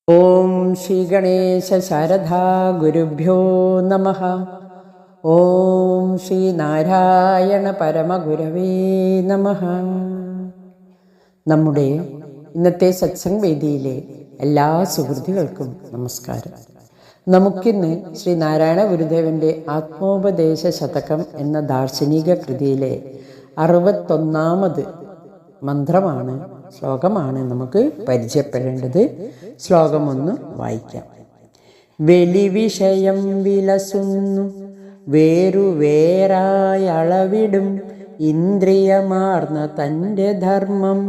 ഓം ശ്രീ ഗണേശ ശാരദാ ഗുരുഭ്യോ നമഃ. ഓം ശ്രീ നാരായണ പരമഗുരവേ നമഃ. നമ്മുടെ ഇന്നത്തെ സത്സംഗ് വേദിയിലെ എല്ലാ സുഹൃത്തുക്കൾക്കും നമസ്കാരം. നമുക്കിന്ന് ശ്രീ നാരായണ ഗുരുദേവന്റെ ആത്മോപദേശ ശതകം എന്ന ദാർശനിക കൃതിയിലെ 61ാമത് മന്ത്രമാണ്, ശ്ലോകമാണ് നമുക്ക് പരിചയപ്പെടേണ്ടത്. ശ്ലോകം ഒന്ന് വായിക്കാം. വെളിവിഷയം വിലസുന്നു വേറായളവിടും ഇന്ദ്രിയമാർന്ന തൻ്റെ ധർമ്മം.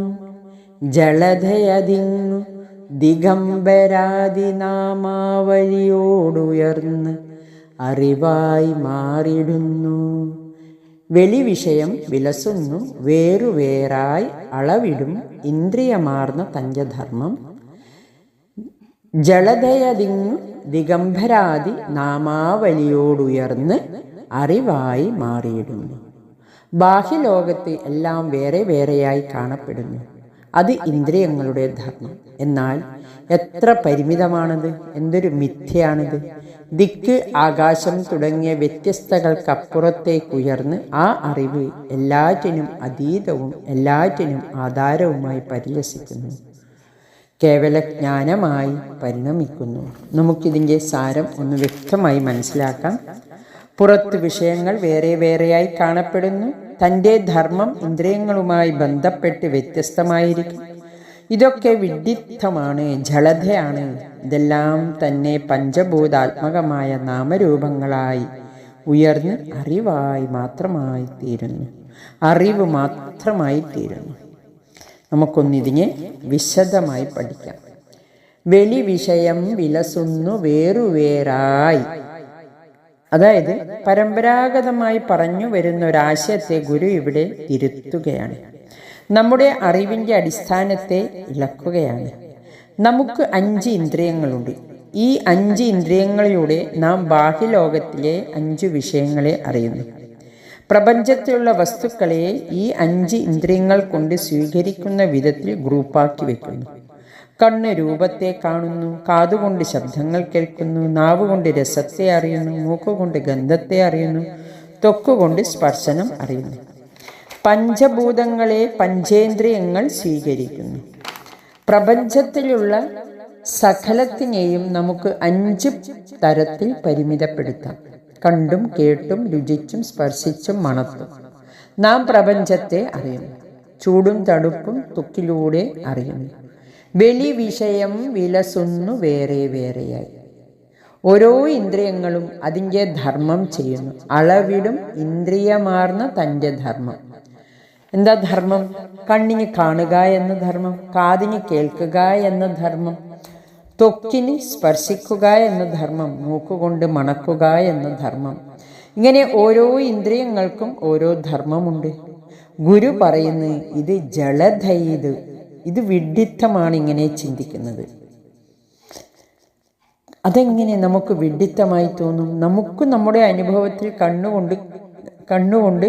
ജലധയതിങ്ങു ദിഗംബരാദിനാമാവലിയോടുയർന്ന് അറിവായി മാറിടുന്നു. വെളിവിഷയം വിലസുന്നു വേറായി അളവിടും ഇന്ദ്രിയമാർന്ന തൻ്റെ ധർമ്മം. ജലധയതിങ്ങു ദിഗംബരാദി നാമാവലിയോടുയർന്ന് അറിവായി മാറിയിടുന്നു. ബാഹ്യലോകത്ത് എല്ലാം വേറെയായി കാണപ്പെടുന്നു. അത് ഇന്ദ്രിയങ്ങളുടെ ധർമ്മം. എന്നാൽ എത്ര പരിമിതമാണത്, എന്തൊരു മിഥ്യയാണിത്. ദിക്ക്, ആകാശം തുടങ്ങിയ വ്യത്യസ്തകൾക്കപ്പുറത്തേക്കുയർന്ന് ആ അറിവ് എല്ലാറ്റിനും അതീതവും എല്ലാറ്റിനും ആധാരവുമായി പരിലസിക്കുന്നു, കേവല ജ്ഞാനമായി പരിണമിക്കുന്നു. നമുക്കിതിൻ്റെ സാരം ഒന്ന് വ്യക്തമായി മനസ്സിലാക്കാം. പുറത്ത് വിഷയങ്ങൾ വേറെയായി കാണപ്പെടുന്നു. തൻ്റെ ധർമ്മം ഇന്ദ്രിയങ്ങളുമായി ബന്ധപ്പെട്ട് വ്യത്യസ്തമായിരിക്കും. ഇതൊക്കെ വിഡ്ഢിത്തമാണ്, ജളധയാണ്. ഇതെല്ലാം തന്നെ പഞ്ചഭൂതാത്മകമായ നാമരൂപങ്ങളായി ഉയർന്ന് അറിവായി മാത്രമായി തീരുന്നു. അറിവ് മാത്രമായി തീരുന്നു. നമുക്കൊന്നിതിനെ വിശദമായി പഠിക്കാം. വെളി വിഷയം വിലസുന്നു വേറായി. അതായത് പരമ്പരാഗതമായി പറഞ്ഞു വരുന്ന ഒരാശയത്തെ ഗുരു ഇവിടെ തിരുത്തുകയാണ്. നമ്മുടെ അറിവിൻ്റെ അടിസ്ഥാനത്തെ ഇളക്കുകയാണ്. നമുക്ക് 5 ഇന്ദ്രിയങ്ങളുണ്ട്. ഈ 5 ഇന്ദ്രിയങ്ങളിലൂടെ നാം ബാഹ്യലോകത്തിലെ 5 വിഷയങ്ങളെ അറിയുന്നു. പ്രപഞ്ചത്തിലുള്ള വസ്തുക്കളെ ഈ 5 ഇന്ദ്രിയങ്ങൾ കൊണ്ട് സ്വീകരിക്കുന്ന വിധത്തിൽ ഗ്രൂപ്പാക്കി വെക്കുന്നു. കണ്ണ് രൂപത്തെ കാണുന്നു, കാതുകൊണ്ട് ശബ്ദങ്ങൾ കേൾക്കുന്നു, നാവുകൊണ്ട് രസത്തെ അറിയുന്നു, മൂക്കുകൊണ്ട് ഗന്ധത്തെ അറിയുന്നു, ത്വക്കുകൊണ്ട് സ്പർശനം അറിയുന്നു. പഞ്ചഭൂതങ്ങളെ പഞ്ചേന്ദ്രിയങ്ങൾ സ്വീകരിക്കുന്നു. പ്രപഞ്ചത്തിലുള്ള സകലത്തിനെയും നമുക്ക് 5 തരത്തിൽ പരിമിതപ്പെടുത്താം. കണ്ടും കേട്ടും രുചിച്ചും സ്പർശിച്ചും മണത്തും നാം പ്രപഞ്ചത്തെ അറിയുന്നു. ചൂടും തണുപ്പും ത്വക്കിലൂടെ അറിയുന്നു. വെളി വിഷയം വിലസുന്നു വേറെയായി. ഓരോ ഇന്ദ്രിയങ്ങളും അതിൻ്റെ ധർമ്മം ചെയ്യുന്നു. അളവിടും ഇന്ദ്രിയമാർന്ന തൻ്റെ ധർമ്മം. എന്താ ധർമ്മം? കണ്ണിന് കാണുക എന്ന ധർമ്മം, കാതിന് കേൾക്കുക എന്ന ധർമ്മം, ത്വക്കിന് സ്പർശിക്കുക എന്ന ധർമ്മം, മൂക്കുകൊണ്ട് മണക്കുക എന്ന ധർമ്മം. ഇങ്ങനെ ഓരോ ഇന്ദ്രിയങ്ങൾക്കും ഓരോ ധർമ്മമുണ്ട്. ഗുരു പറയുന്നു, ഇത് ജളധയത്, ഇത് വിഡ്ഢിത്തമാണ് ഇങ്ങനെ ചിന്തിക്കുന്നത്. അതെങ്ങനെ നമുക്ക് വിഡ്ഢിത്തമായി തോന്നും? നമുക്ക് നമ്മുടെ അനുഭവത്തിൽ കണ്ണുകൊണ്ട്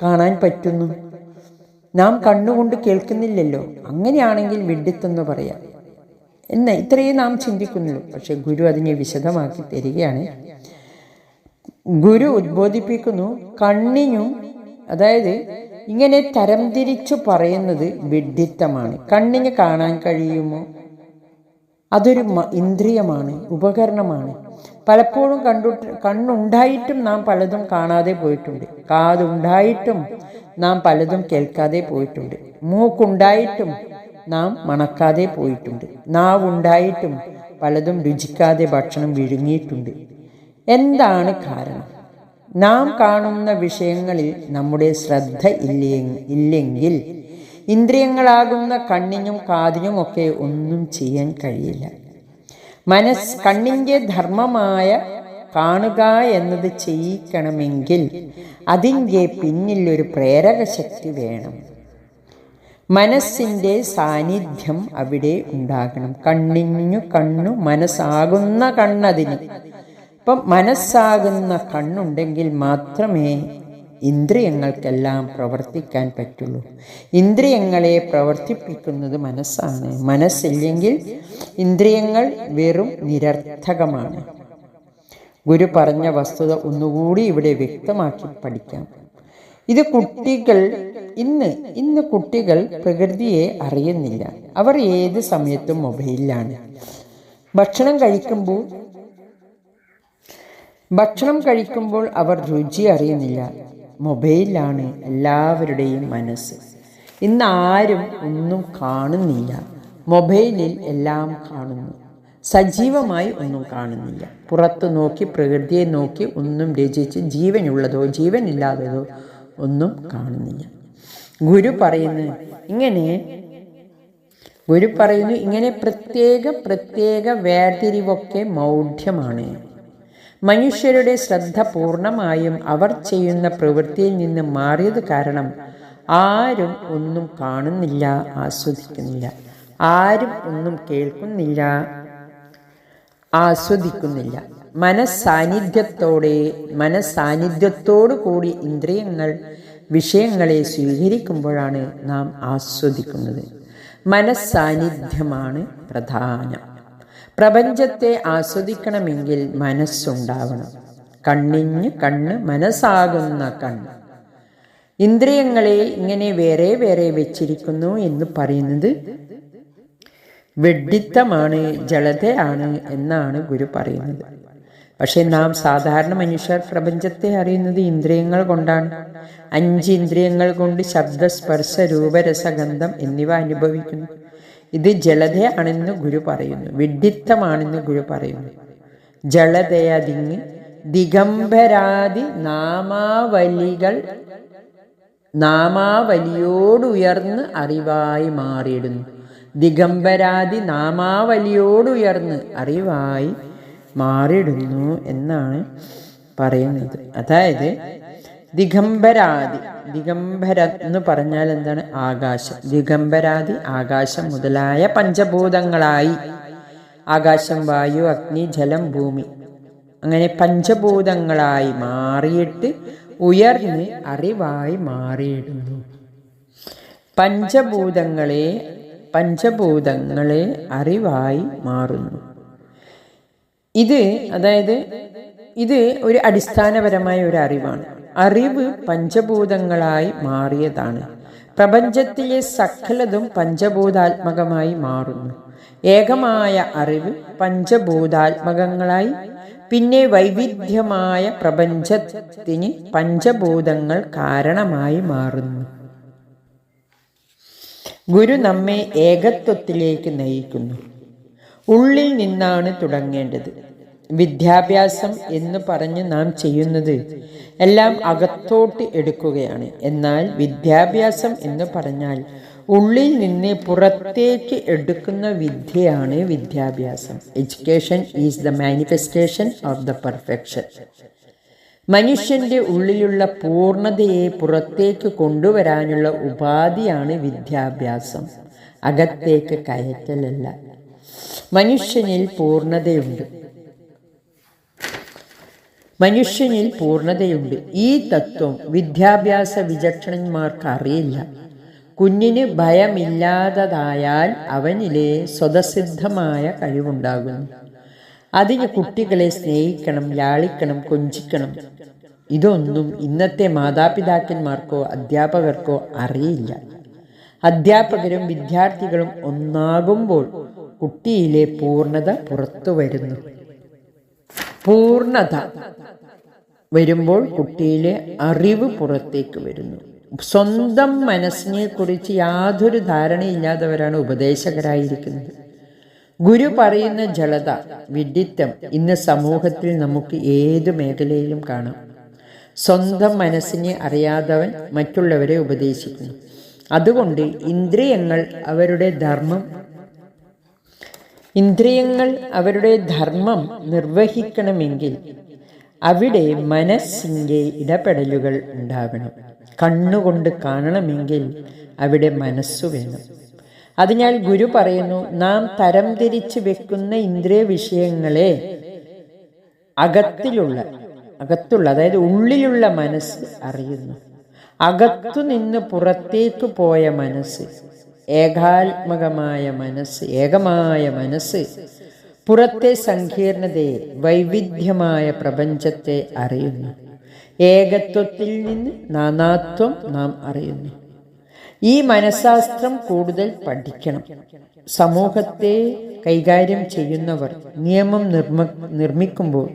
കാണാൻ പറ്റുന്നു, നാം കണ്ണുകൊണ്ട് കേൾക്കുന്നില്ലല്ലോ. അങ്ങനെയാണെങ്കിൽ വിഡ്ഢിത്തം എന്ന് പറയാം. എന്നാൽ ഇത്രയും നാം ചിന്തിക്കുന്നുള്ളൂ. പക്ഷെ ഗുരു അതിനെ വിശദമാക്കി തരികയാണ്. ഗുരു ഉദ്ബോധിപ്പിക്കുന്നു, കണ്ണിനും, അതായത് ഇങ്ങനെ തരംതിരിച്ചു പറയുന്നത് വിഡ്ഢിത്തമാണ്. കണ്ണിന് കാണാൻ കഴിയുമോ? അതൊരു ഇന്ദ്രിയമാണ്, ഉപകരണമാണ്. പലപ്പോഴും കണ്ണുണ്ടായിട്ടും നാം പലതും കാണാതെ പോയിട്ടുണ്ട്. കാതുണ്ടായിട്ടും നാം പലതും കേൾക്കാതെ പോയിട്ടുണ്ട്. മൂക്കുണ്ടായിട്ടും നാം മണക്കാതെ പോയിട്ടുണ്ട്. നാവുണ്ടായിട്ടും പലതും രുചിക്കാതെ ഭക്ഷണം വിഴുങ്ങിയിട്ടുണ്ട്. എന്താണ് കാരണം? നാം കാണുന്ന വിഷയങ്ങളിൽ നമ്മുടെ ശ്രദ്ധ ഇല്ലെങ്കിൽ ഇന്ദ്രിയങ്ങളാകുന്ന കണ്ണിനും കാതിനുമൊക്കെ ഒന്നും ചെയ്യാൻ കഴിയില്ല. കണ്ണിൻ്റെ ധർമ്മമായ കാണുക എന്നത് ചെയ്യിക്കണമെങ്കിൽ അതിൻ്റെ പിന്നിൽ ഒരു പ്രേരക ശക്തി വേണം. മനസ്സിൻ്റെ സാന്നിധ്യം അവിടെ ഉണ്ടാകണം. കണ്ണു മനസ്സാകുന്ന കണ്ണതിന്. ഇപ്പം മനസ്സാകുന്ന കണ്ണുണ്ടെങ്കിൽ മാത്രമേ ഇന്ദ്രിയങ്ങൾക്കെല്ലാം പ്രവർത്തിക്കാൻ പറ്റുള്ളൂ. ഇന്ദ്രിയങ്ങളെ പ്രവർത്തിപ്പിക്കുന്നത് മനസ്സാണ്. മനസ്സില്ലെങ്കിൽ ഇന്ദ്രിയങ്ങൾ വെറും നിരർത്ഥകമാണ്. ഗുരു പറഞ്ഞ വസ്തുത ഒന്നുകൂടി ഇവിടെ വ്യക്തമാക്കി പഠിക്കാം. ഇത് കുട്ടികൾ ഇന്ന് കുട്ടികൾ പ്രകൃതിയെ അറിയുന്നില്ല. അവർ ഏത് സമയത്തും മൊബൈലിലാണ്. ഭക്ഷണം കഴിക്കുമ്പോൾ അവർ രുചി അറിയുന്നില്ല. മൊബൈലിലാണ് എല്ലാവരുടെയും മനസ്സ്. ഇന്ന് ആരും ഒന്നും കാണുന്നില്ല. മൊബൈലിൽ എല്ലാം കാണുന്നു. സജീവമായി ഒന്നും കാണുന്നില്ല. പുറത്തു നോക്കി പ്രകൃതിയെ നോക്കി ഒന്നും രചിച്ച് ജീവനുള്ളതോ ജീവനില്ലാത്തതോ ഒന്നും കാണുന്നില്ല. ഗുരു പറയുന്നു ഇങ്ങനെ പ്രത്യേക വേർതിരിവൊക്കെ മൗഢ്യമാണ്. മനുഷ്യരുടെ ശ്രദ്ധ പൂർണ്ണമായും അവർ ചെയ്യുന്ന പ്രവൃത്തിയിൽ നിന്ന് മാറിയത് കാരണം ആരും ഒന്നും കാണുന്നില്ല, ആസ്വദിക്കുന്നില്ല. ആരും ഒന്നും കേൾക്കുന്നില്ല, ആസ്വദിക്കുന്നില്ല. മനസ്സാന്നിധ്യത്തോടു കൂടി ഇന്ദ്രിയങ്ങൾ വിഷയങ്ങളെ സ്വീകരിക്കുമ്പോഴാണ് നാം ആസ്വദിക്കുന്നത്. മനസ്സാന്നിധ്യമാണ് പ്രധാനം. പ്രപഞ്ചത്തെ ആസ്വദിക്കണമെങ്കിൽ മനസ്സുണ്ടാവണം. കണ്ണിന് കണ്ണ്, മനസ്സാകുന്ന കണ്ണ്. ഇന്ദ്രിയങ്ങളെ ഇങ്ങനെ വേറെ വേറെ വെച്ചിരിക്കുന്നു എന്ന് പറയുന്നത് വെഡിത്തമാണ്, ജളതയാണ് എന്നാണ് ഗുരു പറയുന്നത്. പക്ഷെ നാം സാധാരണ മനുഷ്യർ പ്രപഞ്ചത്തെ അറിയുന്നത് ഇന്ദ്രിയങ്ങൾ കൊണ്ടാണ്. 5 ഇന്ദ്രിയങ്ങൾ കൊണ്ട് ശബ്ദ, സ്പർശ, രൂപരസഗന്ധം എന്നിവ അനുഭവിക്കുന്നു. ഇത് ജളതയാണെന്ന് ഗുരു പറയുന്നു, വിഡ്ഢിത്തമാണെന്ന് ഗുരു പറയുന്നു. ജളതയതിങ്ങ് ദിഗംബരാദി നാമാവലിയോടുയർന്ന് അറിവായി മാറിയിടുന്നു. ദിഗംബരാദി നാമാവലിയോടുയർന്ന് അറിവായി മാറിയിടുന്നു എന്നാണ് പറയുന്നത്. അതായത് ദിഗംബര എന്ന് പറഞ്ഞാൽ എന്താണ്? ആകാശം. ദിഗംബരാദി ആകാശം മുതലായ പഞ്ചഭൂതങ്ങളായി, ആകാശം, വായു, അഗ്നി, ജലം, ഭൂമി, അങ്ങനെ പഞ്ചഭൂതങ്ങളായി മാറിയിട്ട് ഉയർന്ന് അറിവായി മാറിയിടുന്നു. പഞ്ചഭൂതങ്ങളെ അറിവായി മാറുന്നു. ഇത് ഒരു അടിസ്ഥാനപരമായ ഒരു അറിവാണ്. അറിവ് പഞ്ചഭൂതങ്ങളായി മാറിയതാണ്. പ്രപഞ്ചത്തിലെ സകലതും പഞ്ചഭൂതാത്മകമായി മാറുന്നു. ഏകമായ അറിവ് പഞ്ചഭൂതാത്മകങ്ങളായി, പിന്നെ വൈവിധ്യമായ പ്രപഞ്ചത്തിന് പഞ്ചഭൂതങ്ങൾ കാരണമായി മാറുന്നു. ഗുരു നമ്മെ ഏകത്വത്തിലേക്ക് നയിക്കുന്നു. ഉള്ളിൽ നിന്നാണ് തുടങ്ങേണ്ടത്. വിദ്യാഭ്യാസം എന്ന് പറഞ്ഞ് നാം ചെയ്യുന്നത് എല്ലാം അകത്തോട്ട് എടുക്കുകയാണ്. എന്നാൽ വിദ്യാഭ്യാസം എന്ന് പറഞ്ഞാൽ ഉള്ളിൽ നിന്ന് പുറത്തേക്ക് എടുക്കുന്ന വിദ്യയാണ് വിദ്യാഭ്യാസം. Education is the manifestation of the perfection. മനുഷ്യന്റെ ഉള്ളിലുള്ള പൂർണ്ണതയെ പുറത്തേക്ക് കൊണ്ടുവരാനുള്ള ഉപാധിയാണ് വിദ്യാഭ്യാസം, അകത്തേക്ക് കയറ്റലല്ല. മനുഷ്യനിൽ പൂർണ്ണതയുണ്ട്. ഈ തത്വം വിദ്യാഭ്യാസ വിചക്ഷണന്മാർക്ക് അറിയില്ല. കുഞ്ഞിന് ഭയമില്ലാത്തതായാൽ അവനിലെ സ്വതസിദ്ധമായ കഴിവുണ്ടാകുന്നു. അതിന് കുട്ടികളെ സ്നേഹിക്കണം, ലാളിക്കണം, കൊഞ്ചിക്കണം. ഇതൊന്നും ഇന്നത്തെ മാതാപിതാക്കന്മാർക്കോ അധ്യാപകർക്കോ അറിയില്ല. അധ്യാപകരും വിദ്യാർത്ഥികളും ഒന്നാകുമ്പോൾ കുട്ടിയിലെ പൂർണ്ണത പുറത്തു വരുന്നു. പൂർണ്ണത വരുമ്പോൾ കുട്ടിയിലെ അറിവ് പുറത്തേക്ക് വരുന്നു. സ്വന്തം മനസ്സിനെ കുറിച്ച് യാതൊരു ധാരണയില്ലാത്തവരാണ് ഉപദേശകരായിരിക്കുന്നത്. ഗുരു പറയുന്ന ജളത, വിഡ്ഢിത്തം ഇന്ന് സമൂഹത്തിൽ നമുക്ക് ഏതു മേഖലയിലും കാണാം. സ്വന്തം മനസ്സിനെ അറിയാത്തവൻ മറ്റുള്ളവരെ ഉപദേശിക്കുന്നു. അതുകൊണ്ട് ഇന്ദ്രിയങ്ങൾ അവരുടെ ധർമ്മം നിർവഹിക്കണമെങ്കിൽ അവിടെ മനസ്സിൻ്റെ ഇടപെടലുകൾ ഉണ്ടാകണം. കണ്ണുകൊണ്ട് കാണണമെങ്കിൽ അവിടെ മനസ്സു വേണം. അതിനാൽ ഗുരു പറയുന്നു, നാം തരംതിരിച്ച് വെക്കുന്ന ഇന്ദ്രിയ വിഷയങ്ങളെ അകത്തുള്ള, അതായത് ഉള്ളിലുള്ള മനസ്സ് അറിയുന്നു. അകത്തു നിന്ന് പുറത്തേക്ക് പോയ മനസ്സ്, ഏകാത്മകമായ മനസ്സ്, ഏകമായ മനസ്സ് പുറത്തെ സങ്കീർണതയെ, വൈവിധ്യമായ പ്രപഞ്ചത്തെ അറിയുന്നു. ഏകത്വത്തിൽ നിന്ന് നാനാത്വം നാം അറിയുന്നു. ഈ മനഃശാസ്ത്രം കൂടുതൽ പഠിക്കണം. സമൂഹത്തെ കൈകാര്യം ചെയ്യുന്നവർ നിയമം നിർമ്മിക്കുമ്പോൾ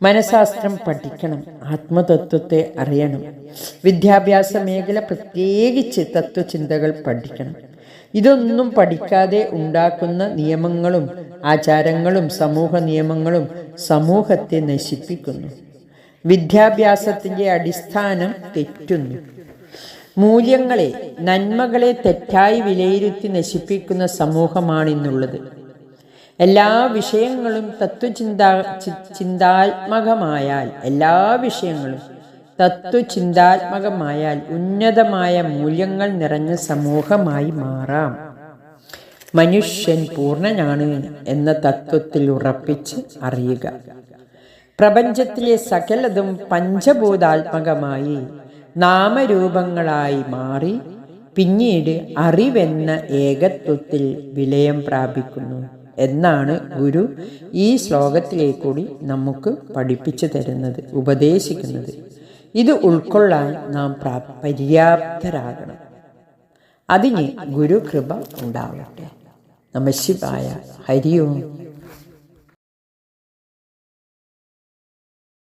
മനഃശാസ്ത്രം പഠിക്കണം, ആത്മതത്വത്തെ അറിയണം. വിദ്യാഭ്യാസ മേഖല പ്രത്യേകിച്ച് തത്വചിന്തകൾ പഠിക്കണം. ഇതൊന്നും പഠിക്കാതെ ഉണ്ടാക്കുന്ന നിയമങ്ങളും ആചാരങ്ങളും സമൂഹ നിയമങ്ങളും സമൂഹത്തെ നശിപ്പിക്കുന്നു. വിദ്യാഭ്യാസത്തിൻ്റെ അടിസ്ഥാനം തെറ്റുന്നു. മൂല്യങ്ങളെ, നന്മകളെ തെറ്റായി വിലയിരുത്തി നശിപ്പിക്കുന്ന സമൂഹമാണിന്നുള്ളത്. എല്ലാ വിഷയങ്ങളും ചിന്താത്മകമായാൽ, എല്ലാ വിഷയങ്ങളും തത്വചിന്താത്മകമായാൽ ഉന്നതമായ മൂല്യങ്ങൾ നിറഞ്ഞ സമൂഹമായി മാറാം. മനുഷ്യൻ പൂർണ്ണനാണ് എന്ന തത്വത്തിൽ ഉറപ്പിച്ച് അറിയുക. പ്രപഞ്ചത്തിലെ സകലതും പഞ്ചഭൂതാത്മകമായി നാമരൂപങ്ങളായി മാറി പിന്നീട് അറിവെന്ന ഏകത്വത്തിൽ വിലയം പ്രാപിക്കുന്നു എന്നാണ് ഗുരു ഈ ശ്ലോകത്തിലേക്കൂടി നമുക്ക് പഠിപ്പിച്ചു തരുന്നത്, ഉപദേശിക്കുന്നത്. ഇത് ഉൾക്കൊള്ളാൻ നാം പര്യാപ്തരാകണം. അതിന് ഗുരു കൃപ ഉണ്ടാവട്ടെ. നമഃശിവായ. ഹരി ഓം.